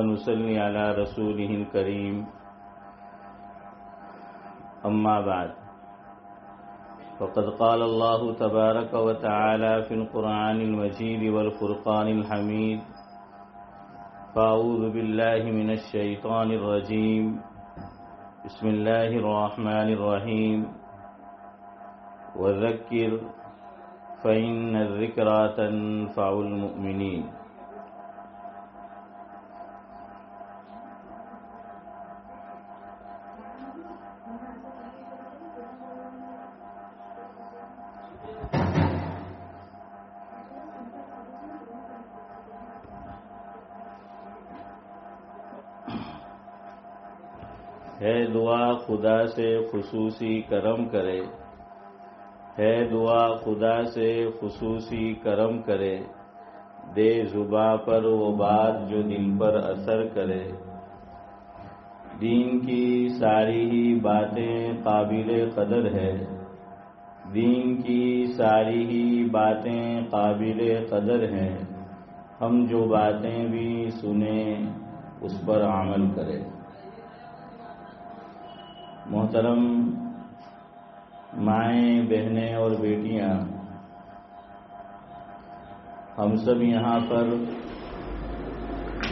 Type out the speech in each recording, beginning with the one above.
ونصلي على رسوله الكريم أما بعد فقد قال الله تبارك وتعالى في القرآن المجيد والفرقان الحميد فأعوذ بالله من الشيطان الرجيم بسم الله الرحمن الرحيم وذكر فإن الذكرى تنفع المؤمنين. ہے دعا خدا سے خصوصی کرم کرے، ہے دعا خدا سے خصوصی کرم کرے، دے زباں پر وہ بات جو دل پر اثر کرے. دین کی ساری ہی باتیں قابل قدر ہے، دین کی ساری ہی باتیں قابل قدر ہیں، ہم جو باتیں بھی سنیں اس پر عمل کریں. محترم مائیں، بہنیں اور بیٹیاں، ہم سب یہاں پر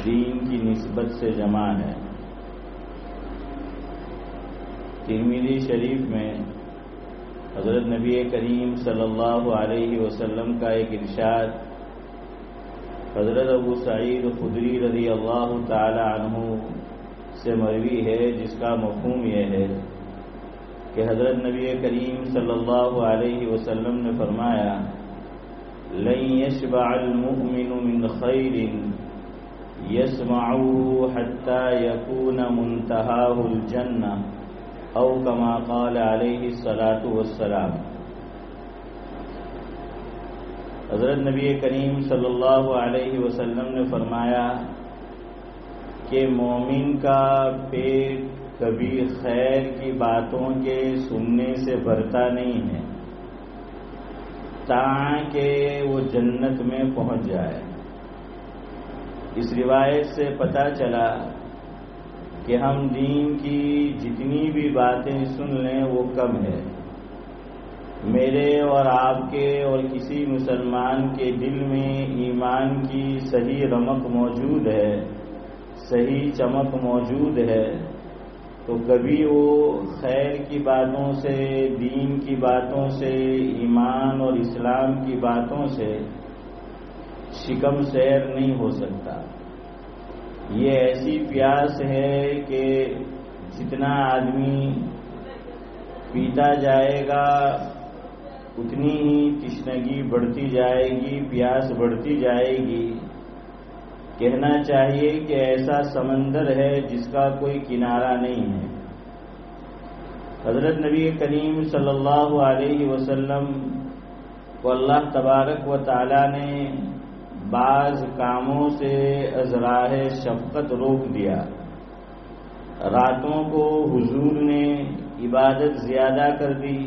دین کی نسبت سے جمع ہیں. ترمذی شریف میں حضرت نبی کریم صلی اللہ علیہ وسلم کا ایک ارشاد حضرت ابو سعید خدری رضی اللہ تعالی عنہ سے مروی ہے، جس کا مفہوم یہ ہے کہ حضرت نبی کریم صلی اللہ علیہ وسلم نے فرمایا: لن يشبع المؤمن من خير يسمعه حتى يكون منتهاه الجنة او كما قال عليه الصلاة والسلام. حضرت نبی کریم صلی اللہ علیہ وسلم نے فرمایا کہ مومن کا پیٹ کبھی خیر کی باتوں کے سننے سے بھرتا نہیں ہے تاکہ وہ جنت میں پہنچ جائے. اس روایت سے پتہ چلا کہ ہم دین کی جتنی بھی باتیں سن لیں وہ کم ہے. میرے اور آپ کے اور کسی مسلمان کے دل میں ایمان کی صحیح رمق موجود ہے، صحیح چمک موجود ہے، تو کبھی وہ خیر کی باتوں سے، دین کی باتوں سے، ایمان اور اسلام کی باتوں سے شکم سیر نہیں ہو سکتا. یہ ایسی پیاس ہے کہ جتنا آدمی پیتا جائے گا اتنی ہی تشنگی بڑھتی جائے گی، پیاس بڑھتی جائے گی. کہنا چاہیے کہ ایسا سمندر ہے جس کا کوئی کنارہ نہیں ہے. حضرت نبی کریم صلی اللہ علیہ وسلم کو اللہ تبارک و تعالی نے بعض کاموں سے از راہ شفقت روک دیا. راتوں کو حضور نے عبادت زیادہ کر دی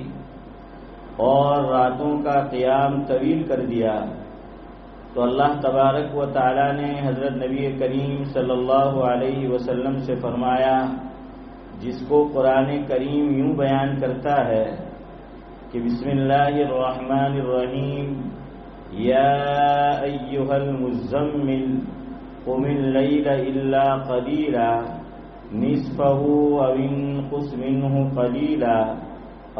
اور راتوں کا قیام طویل کر دیا، تو اللہ تبارک و تعالی نے حضرت نبی کریم صلی اللہ علیہ وسلم سے فرمایا، جس کو قرآن کریم یوں بیان کرتا ہے کہ بسم اللہ الرحمن الرحیم یا ایھا المزمل قم اللیل الا قلیلا نصفہ او انقص منہ قلیلا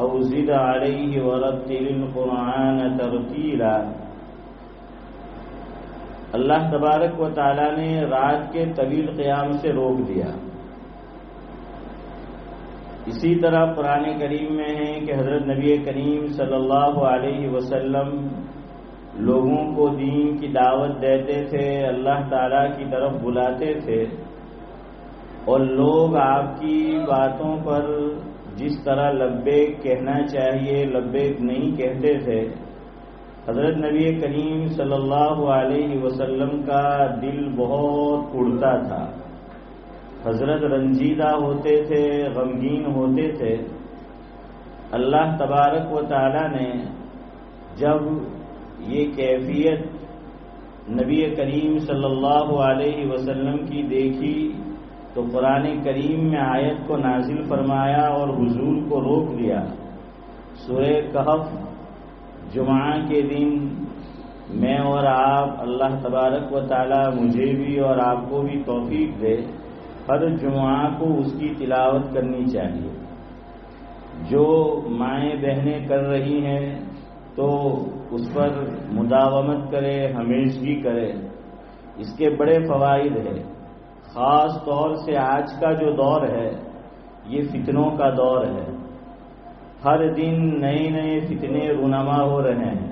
او زد علیہ ورتل القرآن ترتیلا. اللہ تبارک و تعالی نے رات کے طویل قیام سے روک دیا. اسی طرح قرآن کریم میں ہے کہ حضرت نبی کریم صلی اللہ علیہ وسلم لوگوں کو دین کی دعوت دیتے تھے، اللہ تعالی کی طرف بلاتے تھے، اور لوگ آپ کی باتوں پر جس طرح لبیک کہنا چاہیے لبیک نہیں کہتے تھے. حضرت نبی کریم صلی اللہ علیہ وسلم کا دل بہت اڑتا تھا. حضرت رنجیدہ ہوتے تھے، غمگین ہوتے تھے. اللہ تبارک و تعالی نے جب یہ کیفیت نبی کریم صلی اللہ علیہ وسلم کی دیکھی تو قرآن کریم میں آیت کو نازل فرمایا اور حضور کو روک دیا۔ سورہ کہف جمعہ کے دن میں اور آپ، اللہ تبارک و تعالی مجھے بھی اور آپ کو بھی توفیق دے، ہر جمعہ کو اس کی تلاوت کرنی چاہیے۔ جو مائیں بہنیں کر رہی ہیں تو اس پر مداومت کرے، ہمیشگی کرے، اس کے بڑے فوائد ہیں۔ خاص طور سے آج کا جو دور ہے یہ فتنوں کا دور ہے، ہر دن نئے نئے فتنے رونما ہو رہے ہیں،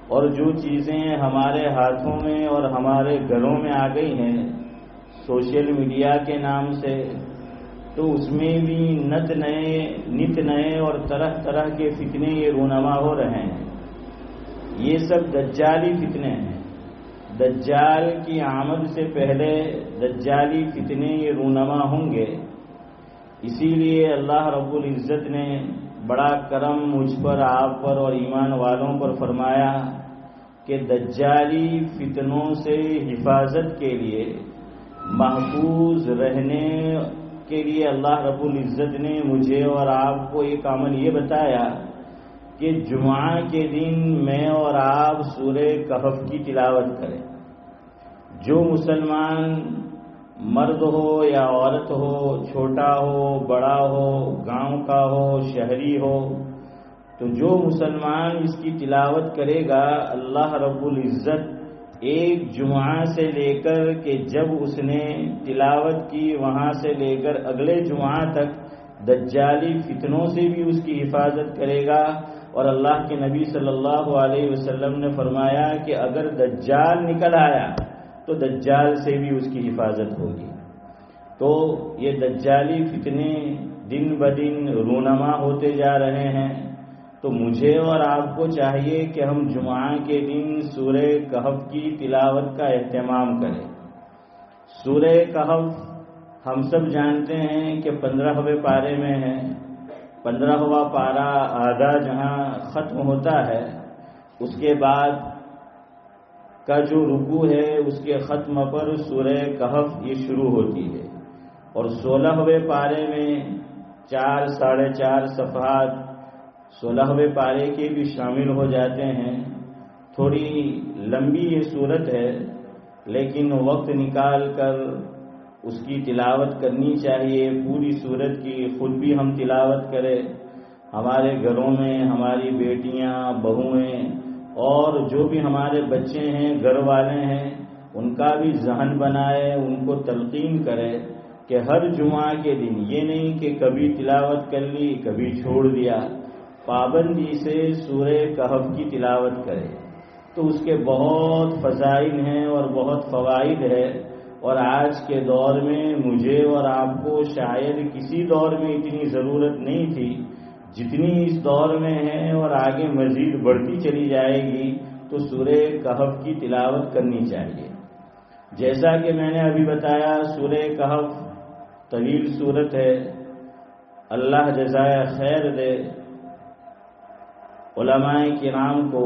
اور جو چیزیں ہمارے ہاتھوں میں اور ہمارے گھروں میں آ گئی ہیں سوشل میڈیا کے نام سے، تو اس میں بھی نت نئے اور طرح طرح کے فتنے یہ رونما ہو رہے ہیں۔ یہ سب دجالی فتنے ہیں۔ دجال کی آمد سے پہلے دجالی فتنے یہ رونما ہوں گے۔ اسی لیے اللہ رب العزت نے بڑا کرم مجھ پر، آپ پر اور ایمان والوں پر فرمایا کہ دجالی فتنوں سے حفاظت کے لیے، محفوظ رہنے کے لیے اللہ رب العزت نے مجھے اور آپ کو ایک عمل یہ بتایا کہ جمعہ کے دن میں اور آپ سورہ کہف کی تلاوت کریں۔ جو مسلمان مرد ہو یا عورت ہو، چھوٹا ہو بڑا ہو، گاؤں کا ہو شہری ہو، تو جو مسلمان اس کی تلاوت کرے گا، اللہ رب العزت ایک جمعہ سے لے کر کہ جب اس نے تلاوت کی وہاں سے لے کر اگلے جمعہ تک دجالی فتنوں سے بھی اس کی حفاظت کرے گا۔ اور اللہ کے نبی صلی اللہ علیہ وسلم نے فرمایا کہ اگر دجال نکل آیا تو دجال سے بھی اس کی حفاظت ہوگی۔ تو یہ دجالی فتنے دن بدن رونما ہوتے جا رہے ہیں، تو مجھے اور آپ کو چاہیے کہ ہم جمعہ کے دن سورہ کہف کی تلاوت کا اہتمام کریں۔ سورہ کہف ہم سب جانتے ہیں کہ 15ویں پارے میں ہے۔ 15واں پارہ آدھا جہاں ختم ہوتا ہے، اس کے بعد کا جو رکوع ہے اس کے ختم پر سورہ کہف یہ شروع ہوتی ہے، اور 16ویں پارے میں 4 ساڑھے 4 صفحات 16ویں پارے کے بھی شامل ہو جاتے ہیں۔ تھوڑی لمبی یہ صورت ہے، لیکن وقت نکال کر اس کی تلاوت کرنی چاہیے۔ پوری صورت کی خود بھی ہم تلاوت کریں، ہمارے گھروں میں ہماری بیٹیاں، بہویں اور جو بھی ہمارے بچے ہیں، گھر والے ہیں، ان کا بھی ذہن بنائے، ان کو تلقین کرے کہ ہر جمعہ کے دن یہ نہیں کہ کبھی تلاوت کر لی کبھی چھوڑ دیا، پابندی سے سورہ کہف کی تلاوت کرے تو اس کے بہت فضائل ہیں اور بہت فوائد ہے۔ اور آج کے دور میں مجھے اور آپ کو شاید کسی دور میں اتنی ضرورت نہیں تھی جتنی اس دور میں ہے، اور آگے مزید بڑھتی چلی جائے گی۔ تو سورہ کہف کی تلاوت کرنی چاہیے۔ جیسا کہ میں نے ابھی بتایا، سورہ کہف طویل صورت ہے، اللہ جزائے خیر دے علماء کرام کو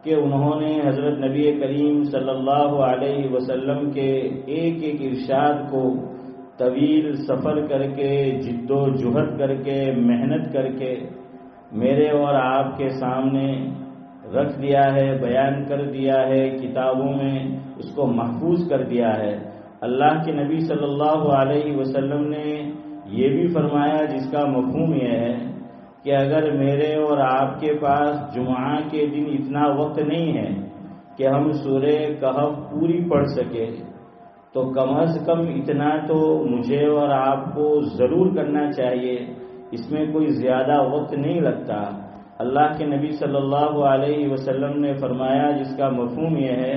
کہ انہوں نے حضرت نبی کریم صلی اللہ علیہ وسلم کے ایک ایک ارشاد کو طویل سفر کر کے، جد و جہد کر کے، محنت کر کے میرے اور آپ کے سامنے رکھ دیا ہے، بیان کر دیا ہے، کتابوں میں اس کو محفوظ کر دیا ہے۔ اللہ کے نبی صلی اللہ علیہ وسلم نے یہ بھی فرمایا، جس کا مفہوم یہ ہے کہ اگر میرے اور آپ کے پاس جمعہ کے دن اتنا وقت نہیں ہے کہ ہم سورہ کہف پوری پڑھ سکے، تو کم از کم اتنا تو مجھے اور آپ کو ضرور کرنا چاہیے۔ اس میں کوئی زیادہ وقت نہیں لگتا۔ اللہ کے نبی صلی اللہ علیہ وسلم نے فرمایا، جس کا مفہوم یہ ہے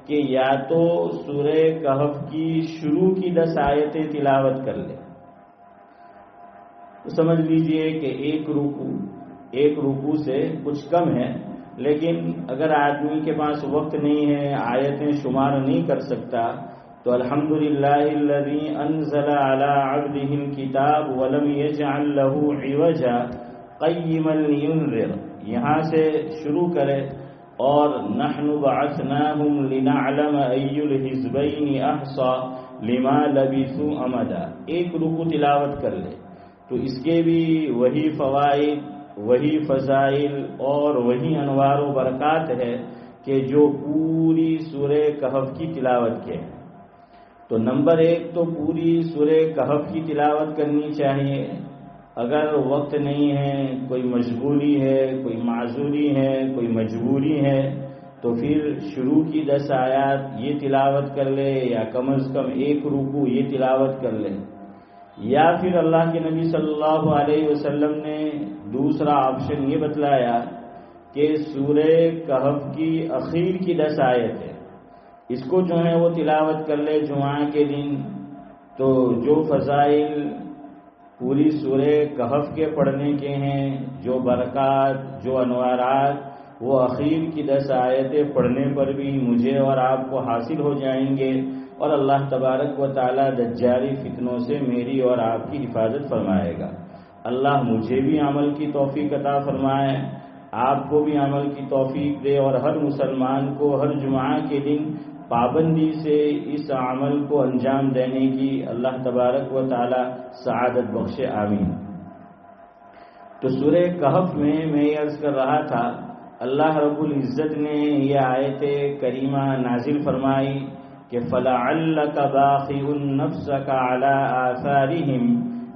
کہ یا تو سورہ کہف کی شروع کی 10 آیتیں تلاوت کر لیں، تو سمجھ لیجئے کہ ایک رکوع سے کچھ کم ہے، لیکن اگر آدمی کے پاس وقت نہیں ہے، آیتیں شمار نہیں کر سکتا، تو الحمدللہ الذی انزل علی عبدہ الکتاب ولم یجعل لہ عوجا قیما لینذر، یہاں سے شروع کرے اور نحن بعثناہم لنعلم ای الحزبین احصی لما لبثوا امدا، ایک رکوع تلاوت کر لے تو اس کے بھی وہی فوائد، وہی فضائل اور وہی انوار و برکات ہے کہ جو پوری سورہ کہف کی تلاوت کے ہیں۔ تو نمبر 1 تو پوری سورہ کہف کی تلاوت کرنی چاہیے۔ اگر وقت نہیں ہے، کوئی مشغولی ہے، کوئی معذوری ہے، کوئی مجبوری ہے، تو پھر شروع کی 10 آیات یہ تلاوت کر لے، یا کم از کم ایک رکوع یہ تلاوت کر لے۔ یا پھر اللہ کے نبی صلی اللہ علیہ وسلم نے دوسرا آپشن یہ بتلایا کہ سورہ کہف کی اخیر کی 10 آیتیں اس کو جو ہے وہ تلاوت کر لے جمعہ کے دن، تو جو فضائل پوری سورہ کہف کے پڑھنے کے ہیں، جو برکات، جو انوارات، وہ اخیر کی 10 آیتیں پڑھنے پر بھی مجھے اور آپ کو حاصل ہو جائیں گے، اور اللہ تبارک و تعالی دجالی فتنوں سے میری اور آپ کی حفاظت فرمائے گا۔ اللہ مجھے بھی عمل کی توفیق عطا فرمائے، آپ کو بھی عمل کی توفیق دے، اور ہر مسلمان کو ہر جمعہ کے دن پابندی سے اس عمل کو انجام دینے کی اللہ تبارک و تعالی سعادت بخشے، آمین۔ تو سورہ کہف میں یہ عرض کر رہا تھا، اللہ رب العزت نے یہ آیت کریمہ نازل فرمائی کہ فَلَعَلَّكَ بَاخِعٌ نَفْسَكَ عَلَىٰ آثَارِهِمْ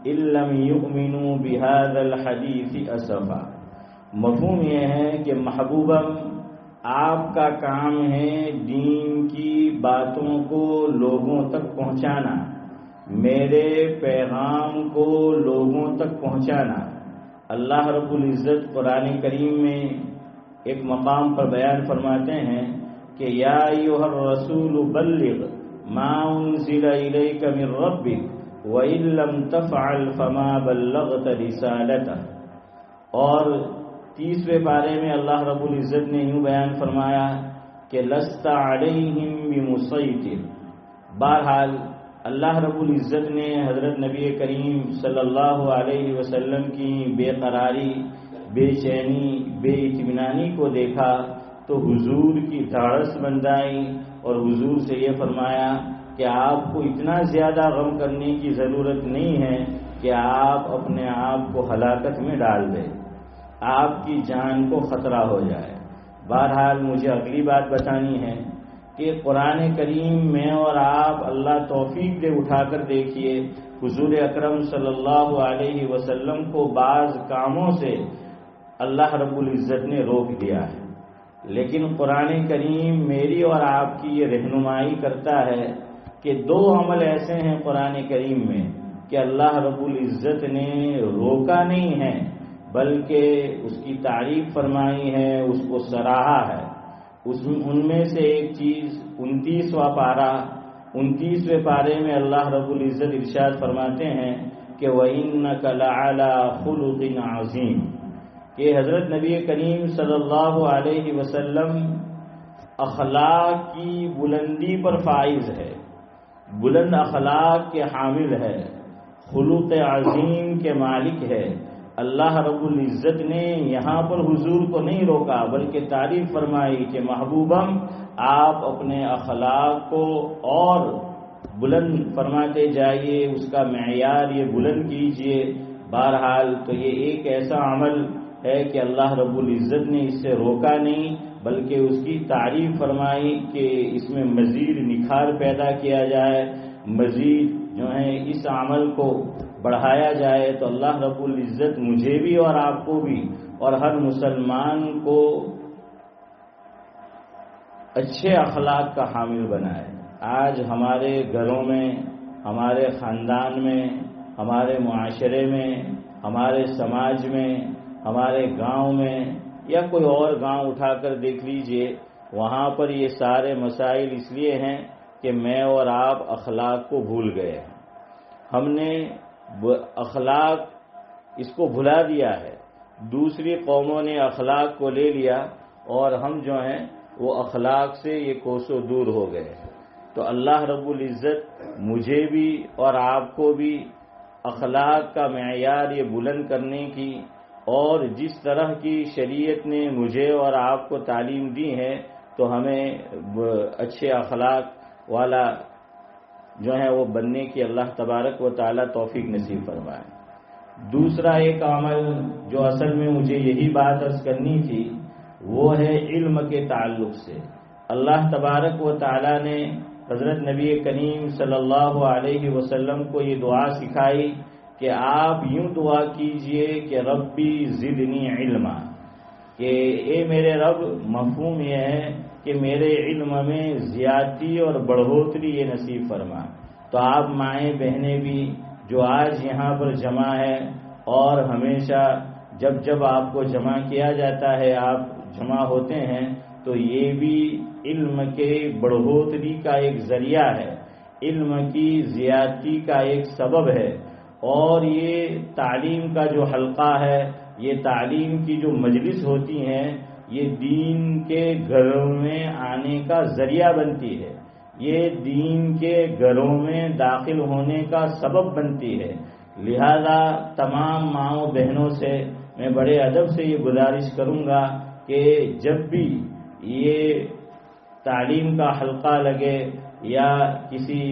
إِن لَّمْ يُؤْمِنُوا بِهَٰذَا الْحَدِيثِ أَسَفًا۔ مفہوم یہ ہے کہ محبوبم آپ کا کام ہے دین کی باتوں کو لوگوں تک پہنچانا، میرے پیغام کو لوگوں تک پہنچانا۔ اللہ رب العزت قرآن کریم میں ایک مقام پر بیان فرماتے ہیں کہ یا ایھا الرسول بلغ ما انزل الیک من ربک وان لم تفعل فما بلغت رسالتہ۔ اور 30ویں پارے میں اللہ رب العزت نے یوں بیان فرمایا کہ لست علیہم بمسیطر۔ بہرحال اللہ رب العزت نے حضرت نبی کریم صلی اللہ علیہ وسلم کی بے قراری، بے چینی، بے اطمینانی کو دیکھا تو حضور کی دھاڑس بندائی اور حضور سے یہ فرمایا کہ آپ کو اتنا زیادہ غم کرنے کی ضرورت نہیں ہے کہ آپ اپنے آپ کو ہلاکت میں ڈال دیں، آپ کی جان کو خطرہ ہو جائے۔ بہرحال مجھے اگلی بات بتانی ہے کہ قرآن کریم میں اور آپ اللہ توفیق دے اٹھا کر دیکھیے، حضور اکرم صلی اللہ علیہ وسلم کو بعض کاموں سے اللہ رب العزت نے روک دیا ہے، لیکن قرآن کریم میری اور آپ کی یہ رہنمائی کرتا ہے کہ 2 عمل ایسے ہیں قرآن کریم میں کہ اللہ رب العزت نے روکا نہیں ہے بلکہ اس کی تعریف فرمائی ہے، اس کو سراہا ہے۔ ان میں سے ایک چیز 29واں پارہ، 29ویں پارے میں اللہ رب العزت ارشاد فرماتے ہیں کہ وَإِنَّكَ لَعَلَىٰ خُلُقٍ عَظِيمٍ، کہ حضرت نبی کریم صلی اللہ علیہ وسلم اخلاق کی بلندی پر فائز ہے، بلند اخلاق کے حامل ہے، خلق عظیم کے مالک ہے۔ اللہ رب العزت نے یہاں پر حضور کو نہیں روکا بلکہ تعریف فرمائی کہ محبوبم آپ اپنے اخلاق کو اور بلند فرماتے جائیے، اس کا معیار یہ بلند کیجئے۔ بہرحال تو یہ ایک ایسا عمل ہے کہ اللہ رب العزت نے اس سے روکا نہیں بلکہ اس کی تعریف فرمائی کہ اس میں مزید نکھار پیدا کیا جائے، مزید جو ہے اس عمل کو بڑھایا جائے۔ تو اللہ رب العزت مجھے بھی اور آپ کو بھی اور ہر مسلمان کو اچھے اخلاق کا حامل بنائے۔ آج ہمارے گھروں میں، ہمارے خاندان میں، ہمارے معاشرے میں، ہمارے سماج میں، ہمارے گاؤں میں یا کوئی اور گاؤں اٹھا کر دیکھ لیجئے، وہاں پر یہ سارے مسائل اس لیے ہیں کہ میں اور آپ اخلاق کو بھول گئے ہیں۔ ہم نے اخلاق اس کو بھلا دیا ہے، دوسری قوموں نے اخلاق کو لے لیا اور ہم جو ہیں وہ اخلاق سے یہ کوسوں دور ہو گئے۔ تو اللہ رب العزت مجھے بھی اور آپ کو بھی اخلاق کا معیار یہ بلند کرنے کی اور جس طرح کی شریعت نے مجھے اور آپ کو تعلیم دی ہے تو ہمیں اچھے اخلاق والا جو ہے وہ بننے کی اللہ تبارک و تعالی توفیق نصیب فرمائے۔ دوسرا ایک عمل جو اصل میں مجھے یہی بات عرض کرنی تھی وہ ہے علم کے تعلق سے۔ اللہ تبارک و تعالی نے حضرت نبی کریم صلی اللہ علیہ وسلم کو یہ دعا سکھائی کہ آپ یوں دعا کیجئے کہ ربی زدنی علما، کہ اے میرے رب، مفہوم یہ ہے کہ میرے علم میں زیادتی اور بڑھوتری یہ نصیب فرما۔ تو آپ مائیں بہنیں بھی جو آج یہاں پر جمع ہے اور ہمیشہ جب جب آپ کو جمع کیا جاتا ہے آپ جمع ہوتے ہیں، تو یہ بھی علم کے بڑھوتری کا ایک ذریعہ ہے، علم کی زیادتی کا ایک سبب ہے، اور یہ تعلیم کا جو حلقہ ہے، یہ تعلیم کی جو مجلس ہوتی ہیں، یہ دین کے گھروں میں آنے کا ذریعہ بنتی ہے، یہ دین کے گھروں میں داخل ہونے کا سبب بنتی ہے۔ لہذا تمام ماؤں بہنوں سے میں بڑے ادب سے یہ گزارش کروں گا کہ جب بھی یہ تعلیم کا حلقہ لگے یا کسی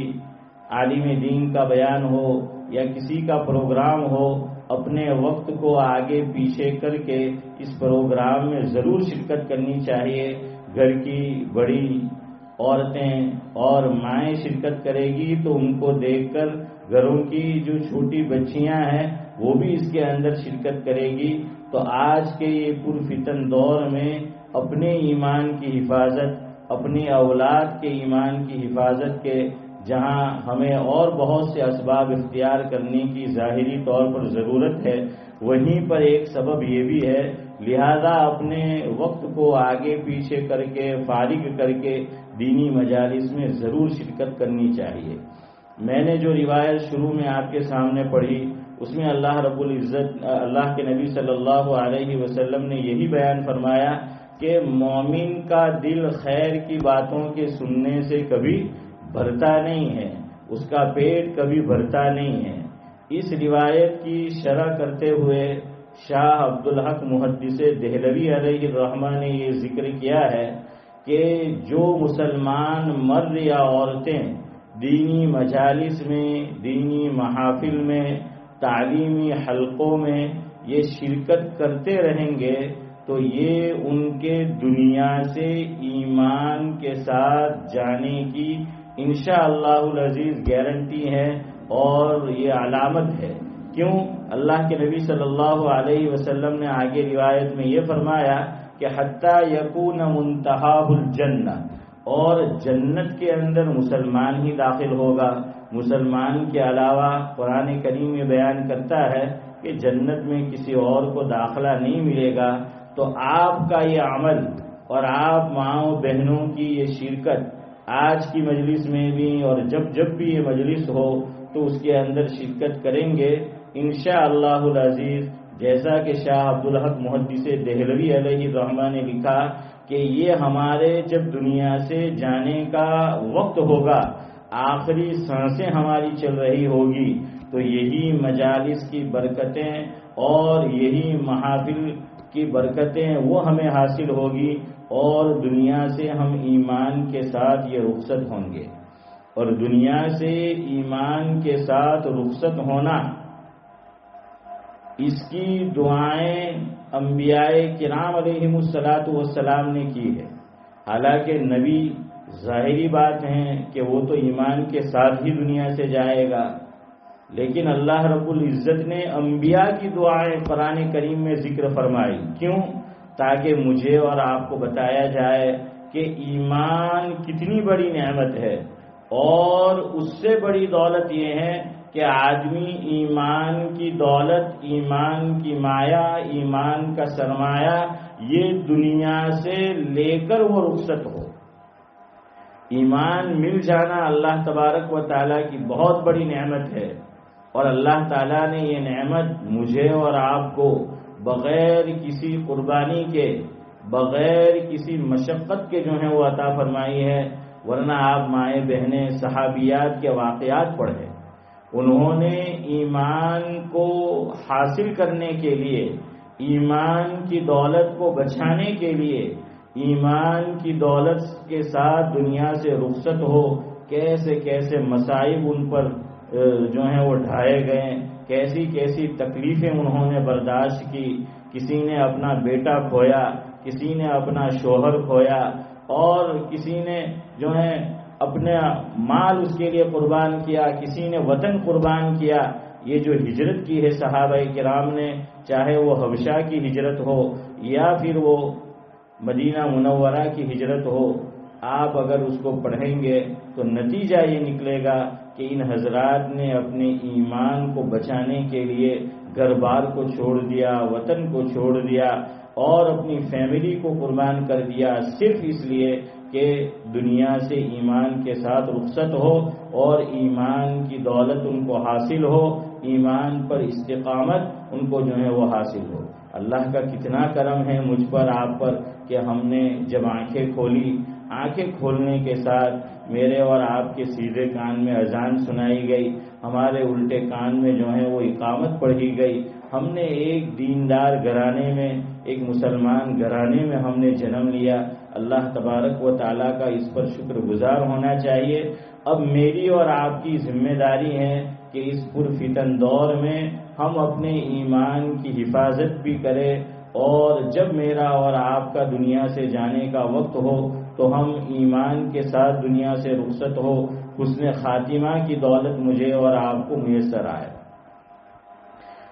عالم دین کا بیان ہو یا کسی کا پروگرام ہو، اپنے وقت کو آگے پیچھے کر کے اس پروگرام میں ضرور شرکت کرنی چاہیے۔ گھر کی بڑی عورتیں اور مائیں شرکت کرے گی تو ان کو دیکھ کر گھروں کی جو چھوٹی بچیاں ہیں وہ بھی اس کے اندر شرکت کرے گی۔ تو آج کے یہ پرفتن دور میں اپنے ایمان کی حفاظت، اپنی اولاد کے ایمان کی حفاظت کے جہاں ہمیں اور بہت سے اسباب اختیار کرنے کی ظاہری طور پر ضرورت ہے، وہیں پر ایک سبب یہ بھی ہے۔ لہذا اپنے وقت کو آگے پیچھے کر کے فارغ کر کے دینی مجالس میں ضرور شرکت کرنی چاہیے۔ میں نے جو روایت شروع میں آپ کے سامنے پڑھی اس میں اللہ رب العزت، اللہ کے نبی صلی اللہ علیہ وسلم نے یہی بیان فرمایا کہ مومن کا دل خیر کی باتوں کے سننے سے کبھی بھرتا نہیں ہے، اس کا پیٹ کبھی بھرتا نہیں ہے۔ اس روایت کی شرح کرتے ہوئے شاہ عبدالحق محدث دہلوی علیہ الرحمہ نے یہ ذکر کیا ہے کہ جو مسلمان مرد یا عورتیں دینی مجالس میں، دینی محافل میں، تعلیمی حلقوں میں یہ شرکت کرتے رہیں گے تو یہ ان کے دنیا سے ایمان کے ساتھ جانے کی انشاءاللہ العزیز گارنٹی ہے اور یہ علامت ہے۔ کیوں؟ اللہ کے نبی صلی اللہ علیہ وسلم نے آگے روایت میں یہ فرمایا کہ حتیٰ یکون منتہاہ الجنہ، اور جنت کے اندر مسلمان ہی داخل ہوگا۔ مسلمان کے علاوہ قرآن کریم میں بیان کرتا ہے کہ جنت میں کسی اور کو داخلہ نہیں ملے گا۔ تو آپ کا یہ عمل اور آپ ماؤں بہنوں کی یہ شرکت آج کی مجلس میں بھی اور جب جب بھی یہ مجلس ہو تو اس کے اندر شرکت کریں گے انشاءاللہ العزیز۔ جیسا کہ شاہ عبدالحق محدث دہلوی علیہ الرحمہ نے لکھا کہ یہ ہمارے جب دنیا سے جانے کا وقت ہوگا، آخری سانسیں ہماری چل رہی ہوگی، تو یہی مجالس کی برکتیں اور یہی محافل کی برکتیں وہ ہمیں حاصل ہوگی اور دنیا سے ہم ایمان کے ساتھ یہ رخصت ہوں گے۔ اور دنیا سے ایمان کے ساتھ رخصت ہونا، اس کی دعائیں انبیاء کرام علیہم الصلاۃ والسلام نے کی ہے۔ حالانکہ نبی ظاہری بات ہے کہ وہ تو ایمان کے ساتھ ہی دنیا سے جائے گا، لیکن اللہ رب العزت نے انبیاء کی دعائیں قرآن کریم میں ذکر فرمائی۔ کیوں؟ تاکہ مجھے اور آپ کو بتایا جائے کہ ایمان کتنی بڑی نعمت ہے، اور اس سے بڑی دولت یہ ہے کہ آدمی ایمان کی دولت، ایمان کی مایا، ایمان کا سرمایہ یہ دنیا سے لے کر وہ رخصت ہو۔ ایمان مل جانا اللہ تبارک و تعالیٰ کی بہت بڑی نعمت ہے، اور اللہ تعالیٰ نے یہ نعمت مجھے اور آپ کو بغیر کسی قربانی کے، بغیر کسی مشقت کے جو ہیں وہ عطا فرمائی ہے۔ ورنہ آپ مائیں بہنیں صحابیات کے واقعات پڑھیں، انہوں نے ایمان کو حاصل کرنے کے لیے ایمان کی دولت کو بچانے کے لیے ایمان کی دولت کے ساتھ دنیا سے رخصت ہو، کیسے کیسے مصائب ان پر جو ہیں وہ ڈھائے گئے، کیسی کیسی تکلیفیں انہوں نے برداشت کی. کسی نے اپنا بیٹا کھویا، کسی نے اپنا شوہر کھویا، اور کسی نے جو ہے اپنا مال اس کے لیے قربان کیا، کسی نے وطن قربان کیا. یہ جو ہجرت کی ہے صحابہ کرام نے، چاہے وہ حبشہ کی ہجرت ہو یا پھر وہ مدینہ منورہ کی ہجرت ہو، آپ اگر اس کو پڑھیں گے تو نتیجہ یہ نکلے گا کہ ان حضرات نے اپنے ایمان کو بچانے کے لیے گھر بار کو چھوڑ دیا، وطن کو چھوڑ دیا اور اپنی فیملی کو قربان کر دیا، صرف اس لیے کہ دنیا سے ایمان کے ساتھ رخصت ہو اور ایمان کی دولت ان کو حاصل ہو، ایمان پر استقامت ان کو جو ہے وہ حاصل ہو. اللہ کا کتنا کرم ہے مجھ پر، آپ پر، کہ ہم نے جب آنکھیں کھولی، آنکھیں کھولنے کے ساتھ میرے اور آپ کے سیدھے کان میں اذان سنائی گئی، ہمارے الٹے کان میں جو ہے وہ اقامت پڑھی گئی. ہم نے ایک دیندار گھرانے میں، ایک مسلمان گھرانے میں ہم نے جنم لیا. اللہ تبارک و تعالیٰ کا اس پر شکر گزار ہونا چاہیے. اب میری اور آپ کی ذمہ داری ہے کہ اس پرفتن دور میں ہم اپنے ایمان کی حفاظت بھی کریں، اور جب میرا اور آپ کا دنیا سے جانے کا وقت ہو تو ہم ایمان کے ساتھ دنیا سے رخصت ہو، حسن خاتمہ کی دولت مجھے اور آپ کو میسر آئے.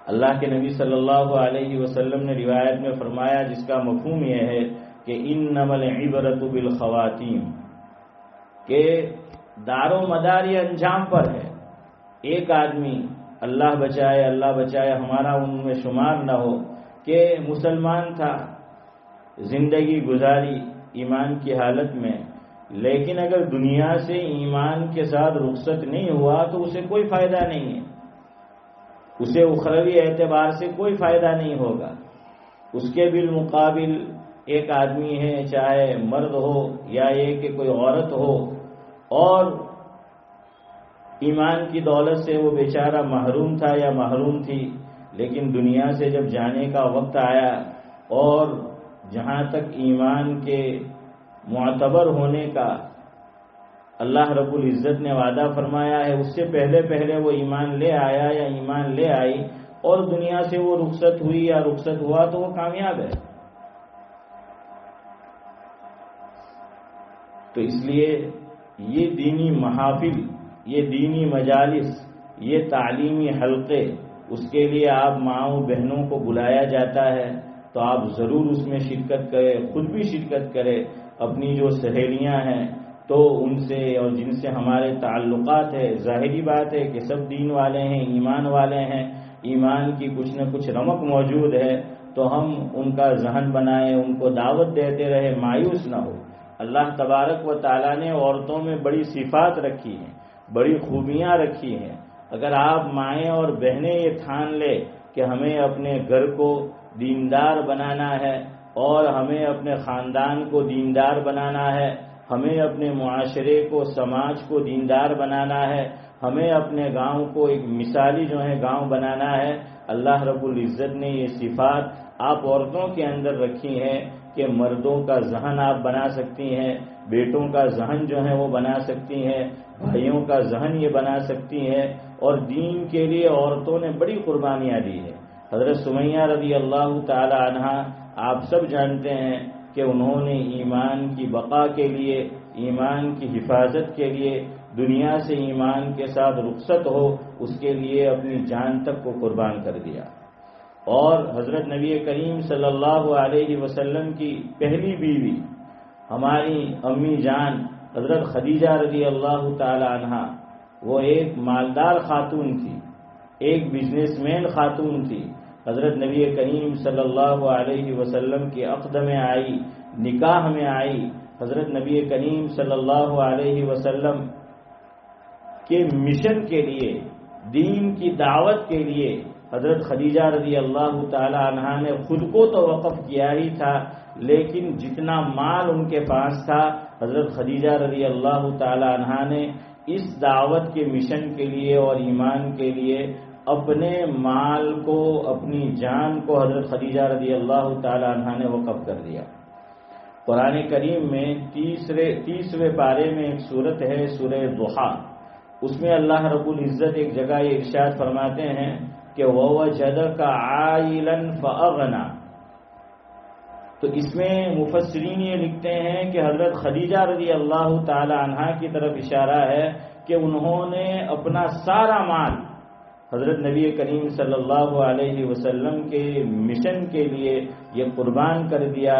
اللہ کے نبی صلی اللہ علیہ وسلم نے روایت میں فرمایا، جس کا مفہوم یہ ہے کہ انما العبرۃ بالخواتیم، کہ دار و مدار یہ انجام پر ہے. ایک آدمی، اللہ بچائے ہمارا ان میں شمار نہ ہو، کہ مسلمان تھا، زندگی گزاری ایمان کی حالت میں، لیکن اگر دنیا سے ایمان کے ساتھ رخصت نہیں ہوا تو اسے کوئی فائدہ نہیں ہے، اسے اخروی اعتبار سے کوئی فائدہ نہیں ہوگا. اس کے بالمقابل ایک آدمی ہے، چاہے مرد ہو یا یہ کہ کوئی عورت ہو، اور ایمان کی دولت سے وہ بیچارہ محروم تھا یا محروم تھی، لیکن دنیا سے جب جانے کا وقت آیا اور جہاں تک ایمان کے معتبر ہونے کا اللہ رب العزت نے وعدہ فرمایا ہے، اس سے پہلے وہ ایمان لے آیا یا ایمان لے آئی اور دنیا سے وہ رخصت ہوئی یا رخصت ہوا تو وہ کامیاب ہے. تو اس لیے یہ دینی محافل، یہ دینی مجالس، یہ تعلیمی حلقے، اس کے لیے آپ ماؤں بہنوں کو بلایا جاتا ہے تو آپ ضرور اس میں شرکت کریں، خود بھی شرکت کریں. اپنی جو سہیلیاں ہیں تو ان سے اور جن سے ہمارے تعلقات ہے، ظاہری بات ہے کہ سب دین والے ہیں، ایمان والے ہیں، ایمان کی کچھ نہ کچھ رمق موجود ہے، تو ہم ان کا ذہن بنائیں، ان کو دعوت دیتے رہے، مایوس نہ ہو. اللہ تبارک و تعالیٰ نے عورتوں میں بڑی صفات رکھی ہیں، بڑی خوبیاں رکھی ہیں. اگر آپ مائیں اور بہنیں یہ ٹھان لے کہ ہمیں اپنے گھر کو دیندار بنانا ہے اور ہمیں اپنے خاندان کو دیندار بنانا ہے، ہمیں اپنے معاشرے کو، سماج کو دیندار بنانا ہے، ہمیں اپنے گاؤں کو ایک مثالی جو ہے گاؤں بنانا ہے، اللہ رب العزت نے یہ صفات آپ عورتوں کے اندر رکھی ہیں کہ مردوں کا ذہن آپ بنا سکتی ہیں، بیٹوں کا ذہن جو ہے وہ بنا سکتی ہیں، بھائیوں کا ذہن یہ بنا سکتی ہیں. اور دین کے لیے عورتوں نے بڑی قربانیاں دی ہیں. حضرت سمیہ رضی اللہ تعالی عنہا آپ سب جانتے ہیں کہ انہوں نے ایمان کی بقا کے لیے، ایمان کی حفاظت کے لیے، دنیا سے ایمان کے ساتھ رخصت ہو اس کے لیے اپنی جان تک کو قربان کر دیا. اور حضرت نبی کریم صلی اللہ علیہ وسلم کی پہلی بیوی ہماری امی جان حضرت خدیجہ رضی اللہ تعالی عنہا، وہ ایک مالدار خاتون تھی، ایک بزنس مین خاتون تھی. حضرت نبی کریم صلی اللہ علیہ وسلم کے عقد میں آئی، نکاح میں آئی. حضرت نبی کریم صلی اللہ علیہ وسلم کے مشن کے لیے، دین کی دعوت کے لیے حضرت خدیجہ رضی اللہ تعالی عنہا نے خود کو تو وقف کیا ہی تھا، لیکن جتنا مال ان کے پاس تھا حضرت خدیجہ رضی اللہ تعالی عنہا نے اس دعوت کے مشن کے لیے اور ایمان کے لیے اپنے مال کو، اپنی جان کو حضرت خدیجہ رضی اللہ تعالی عنہا نے وقف کر دیا۔ قرآن کریم میں 30ویں پارے میں ایک سورت ہے سورہ ضحیٰ، اس میں اللہ رب العزت ایک جگہ یہ ارشاد فرماتے ہیں کہ وَوَجَدَكَ عَائِلًا فَأَغْنَى۔ تو اس میں مفسرین یہ لکھتے ہیں کہ حضرت خدیجہ رضی اللہ تعالی عنہا کی طرف اشارہ ہے کہ انہوں نے اپنا سارا مال حضرت نبی کریم صلی اللہ علیہ وسلم کے مشن کے لیے یہ قربان کر دیا،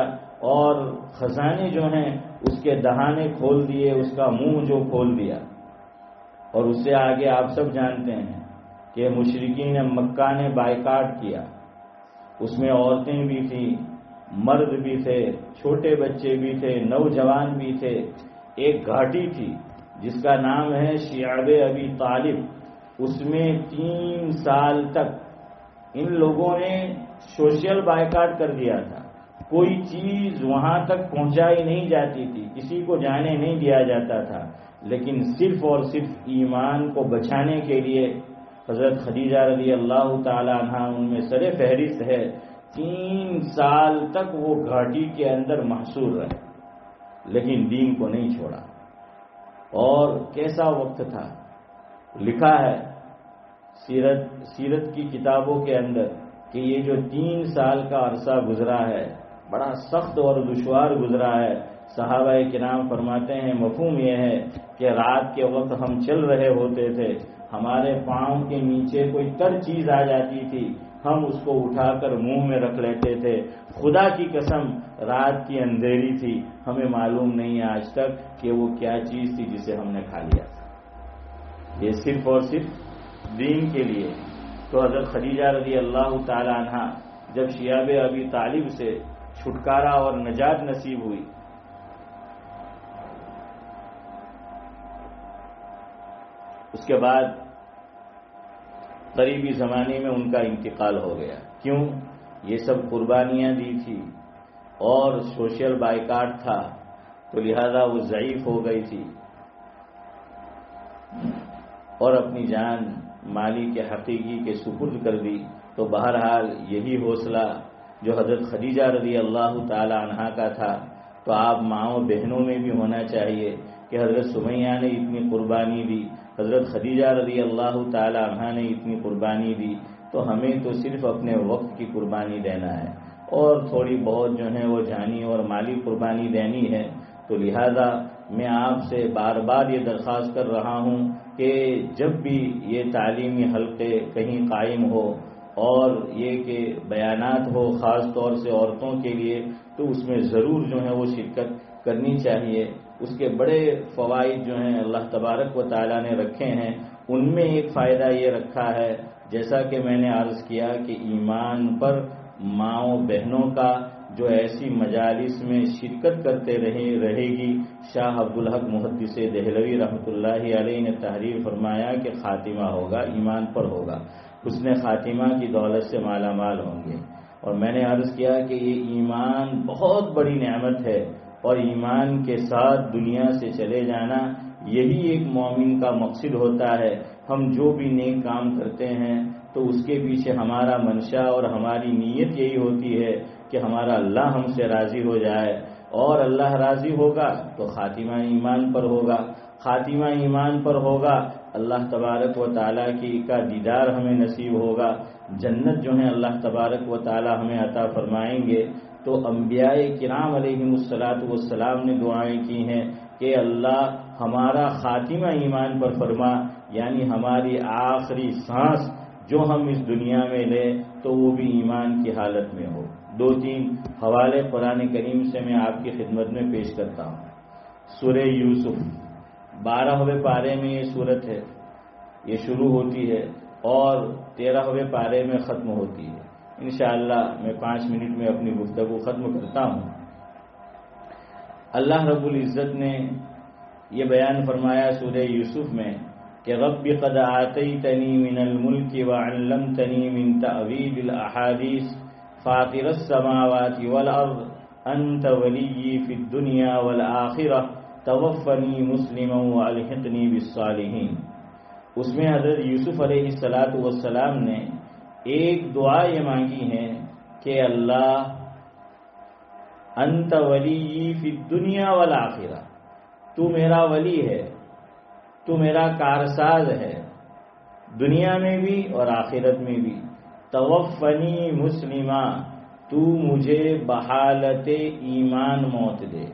اور خزانے جو ہیں اس کے دہانے کھول دیے، اس کا منہ جو کھول دیا۔ اور اس سے آگے آپ سب جانتے ہیں کہ مشرکین مکہ نے بائیکاٹ کیا، اس میں عورتیں بھی تھیں، مرد بھی تھے، چھوٹے بچے بھی تھے، نوجوان بھی تھے۔ ایک گھاٹی تھی جس کا نام ہے شعب ابی طالب، اس میں 3 سال تک ان لوگوں نے سوشل بائیکاٹ کر دیا تھا، کوئی چیز وہاں تک پہنچائی نہیں جاتی تھی، کسی کو جانے نہیں دیا جاتا تھا، لیکن صرف اور صرف ایمان کو بچانے کے لیے حضرت خدیجہ رضی اللہ تعالی عنہ ان میں سر فہرست ہے۔ 3 سال تک وہ گھاٹی کے اندر محصور رہے، لیکن دین کو نہیں چھوڑا۔ اور کیسا وقت تھا، لکھا ہے سیرت کی کتابوں کے اندر کہ یہ جو 3 سال کا عرصہ گزرا ہے بڑا سخت اور دشوار گزرا ہے۔ صحابہ کرام فرماتے ہیں مفہوم یہ ہے کہ رات کے وقت ہم چل رہے ہوتے تھے، ہمارے پاؤں کے نیچے کوئی تر چیز آ جاتی تھی، ہم اس کو اٹھا کر منہ میں رکھ لیتے تھے۔ خدا کی قسم رات کی اندھیری تھی، ہمیں معلوم نہیں آج تک کہ وہ کیا چیز تھی جسے ہم نے کھا لیا تھا۔ یہ صرف اور صرف دین کے لیے۔ تو حضرت خدیجہ رضی اللہ تعالی عنہ جب شیاب ابی طالب سے چھٹکارا اور نجات نصیب ہوئی، اس کے بعد قریبی زمانے میں ان کا انتقال ہو گیا۔ کیوں؟ یہ سب قربانیاں دی تھی اور سوشل بائیکاٹ تھا، تو لہذا وہ ضعیف ہو گئی تھی اور اپنی جان مالی کے حقیقی کے سپرد کر دی۔ تو بہرحال یہی حوصلہ جو حضرت خدیجہ رضی اللہ تعالی عنہا کا تھا، تو آپ ماؤں بہنوں میں بھی ہونا چاہیے کہ حضرت سمیہ نے اتنی قربانی دی، حضرت خدیجہ رضی اللہ تعالی عنہا نے اتنی قربانی دی، تو ہمیں تو صرف اپنے وقت کی قربانی دینا ہے اور تھوڑی بہت جو ہے وہ جانی اور مالی قربانی دینی ہے۔ تو لہذا میں آپ سے بار بار یہ درخواست کر رہا ہوں کہ جب بھی یہ تعلیمی حلقے کہیں قائم ہو اور یہ کہ بیانات ہو خاص طور سے عورتوں کے لیے، تو اس میں ضرور جو ہے وہ شرکت کرنی چاہیے۔ اس کے بڑے فوائد جو ہیں اللہ تبارک و تعالیٰ نے رکھے ہیں، ان میں ایک فائدہ یہ رکھا ہے جیسا کہ میں نے عرض کیا کہ ایمان پر ماؤں بہنوں کا جو ایسی مجالس میں شرکت کرتے رہے گی۔ شاہ عبدالحق محدث دہلوی رحمۃ اللہ علیہ نے تحریر فرمایا کہ خاتمہ ہوگا ایمان پر ہوگا، حسن خاتمہ کی دولت سے مالا مال ہوں گے۔ اور میں نے عرض کیا کہ یہ ایمان بہت بڑی نعمت ہے، اور ایمان کے ساتھ دنیا سے چلے جانا یہی ایک مومن کا مقصد ہوتا ہے۔ ہم جو بھی نیک کام کرتے ہیں تو اس کے پیچھے ہمارا منشا اور ہماری نیت یہی ہوتی ہے کہ ہمارا اللہ ہم سے راضی ہو جائے، اور اللہ راضی ہوگا تو خاتمہ ایمان پر ہوگا، خاتمہ ایمان پر ہوگا اللہ تبارک و تعالیٰ کا دیدار ہمیں نصیب ہوگا، جنت جو ہے اللہ تبارک و تعالیٰ ہمیں عطا فرمائیں گے۔ تو انبیاء کرام علیہم والسلام نے دعائیں کی ہیں کہ اللہ ہمارا خاتمہ ایمان پر فرما، یعنی ہماری آخری سانس جو ہم اس دنیا میں لیں تو وہ بھی ایمان کی حالت میں ہو۔ 2-3 حوالے قرآن کریم سے میں آپ کی خدمت میں پیش کرتا ہوں۔ سورہ یوسف 12ویں پارے میں یہ سورت ہے، یہ شروع ہوتی ہے اور 13ویں پارے میں ختم ہوتی ہے۔ انشاءاللہ میں 5 منٹ میں اپنی گفتگو ختم کرتا ہوں۔ اللہ رب العزت نے یہ بیان فرمایا سورہ یوسف میں کہ رب قد آتیتنی من الملک وعلمتنی من تأویل الاحادیث فاطر السماوات والارض انت ولی فی الدنیا والآخرہ توفنی مسلما والحقنی بالصالحین۔ اس میں حضرت یوسف علیہ السلام نے ایک دعا یہ مانگی ہے کہ اللہ انت ولی فی الدنیا والآخرہ، تو میرا ولی ہے، تو میرا کارساز ہے، دنیا میں بھی اور آخرت میں بھی۔ توفنی مسلمہ، تو مجھے بحالت ایمان موت دے،